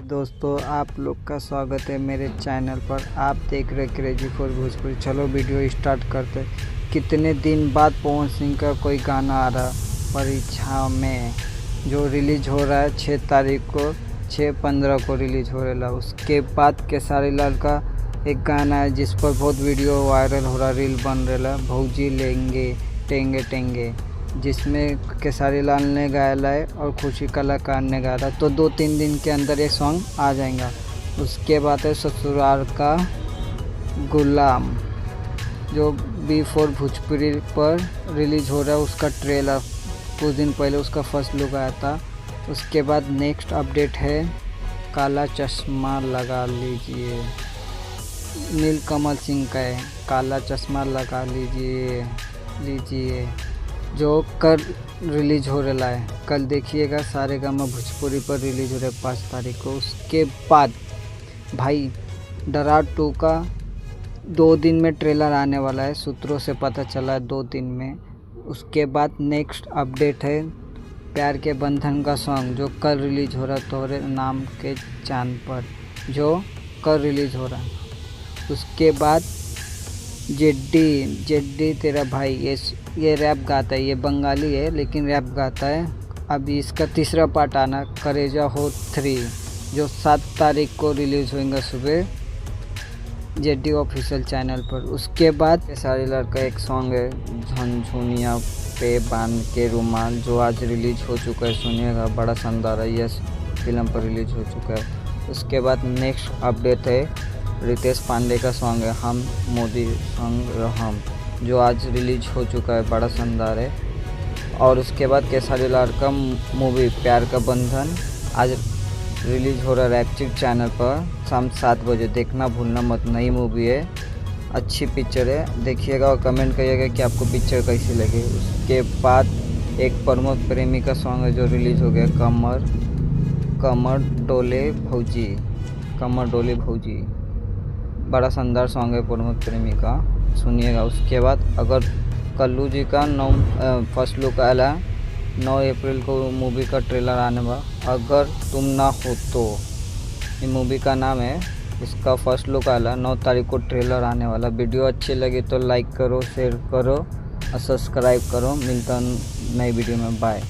दोस्तों, आप लोग का स्वागत है मेरे चैनल पर। आप देख रहे क्रेजी फॉर भोजपुरी। चलो वीडियो स्टार्ट करते। कितने दिन बाद पवन सिंह का कोई गाना आ रहा, परीक्षा में, जो रिलीज़ हो रहा है 6 तारीख को, 6/15 को रिलीज़ हो रहा। उसके बाद खेसारी लाल का एक गाना है जिस पर बहुत वीडियो वायरल हो रहा, रील बन रहा, भौजी लेंगे टेंगे टेंगे, जिसमें खेसारी लाल ने गाया है और खुशी कलाकार ने गाया। तो 2-3 दिन के अंदर ये सॉन्ग आ जाएगा। उसके बाद है ससुराल का गुलाम, जो B4 भोजपुरी पर रिलीज़ हो रहा है। उसका ट्रेलर कुछ दिन पहले उसका फर्स्ट लुक आया था। उसके बाद नेक्स्ट अपडेट है काला चश्मा लगा लीजिए, नीलकमल सिंह का है, काला चश्मा लगा लीजिए, जो कल रिलीज़ हो रहा है। कल देखिएगा सारेगामा भोजपुरी पर रिलीज़ हो रहा है 5 तारीख को। उसके बाद भाई डरा 2 का 2 दिन में ट्रेलर आने वाला है, सूत्रों से पता चला है 2 दिन में। उसके बाद नेक्स्ट अपडेट है प्यार के बंधन का सॉन्ग, जो कल रिलीज़ हो रहा है, तोरे नाम के चांद पर, जो कल रिलीज़ हो रहा है। उसके बाद जेड्डी तेरा भाई, ये रैप गाता है, ये बंगाली है लेकिन रैप गाता है। अभी इसका तीसरा पार्ट आना, करेजा हो 3, जो 7 तारीख को रिलीज़ होगा सुबह जेड्डी ऑफिशियल चैनल पर। उसके बाद खेसारी लाल का एक सॉन्ग है झुनझुनिया पे बांध के रुमाल, जो आज रिलीज़ हो चुका है, सुनिएगा, बड़ा शानदार है, यस फिल्म पर रिलीज़ हो चुका है। उसके बाद नेक्स्ट अपडेट है रितेश पांडे का सॉन्ग है हम मोदी सॉन्ग हम, जो आज रिलीज़ हो चुका है, बड़ा शानदार है। और उसके बाद खेसारी लाल का मूवी प्यार का बंधन आज रिलीज़ हो रहा है रैपचिक चैनल पर शाम 7 बजे, देखना भूलना मत। नई मूवी है, अच्छी पिक्चर है, देखिएगा और कमेंट करिएगा कि आपको पिक्चर कैसी लगी। उसके बाद एक प्रमोद प्रेमी का सॉन्ग है जो रिलीज़ हो गया, कमर डोले भौजी, बड़ा शानदार सॉन्ग है प्रमोद प्रेमी का, सुनिएगा। उसके बाद अगर कल्लू जी का फर्स्ट लुक आया 9 अप्रैल को मूवी का ट्रेलर आने वाला, अगर तुम ना हो तो, ये मूवी का नाम है। इसका फर्स्ट लुक आया 9 तारीख को ट्रेलर आने वाला। वीडियो अच्छी लगी तो लाइक करो, शेयर करो और सब्सक्राइब करो। मिलता नई वीडियो में, बाय।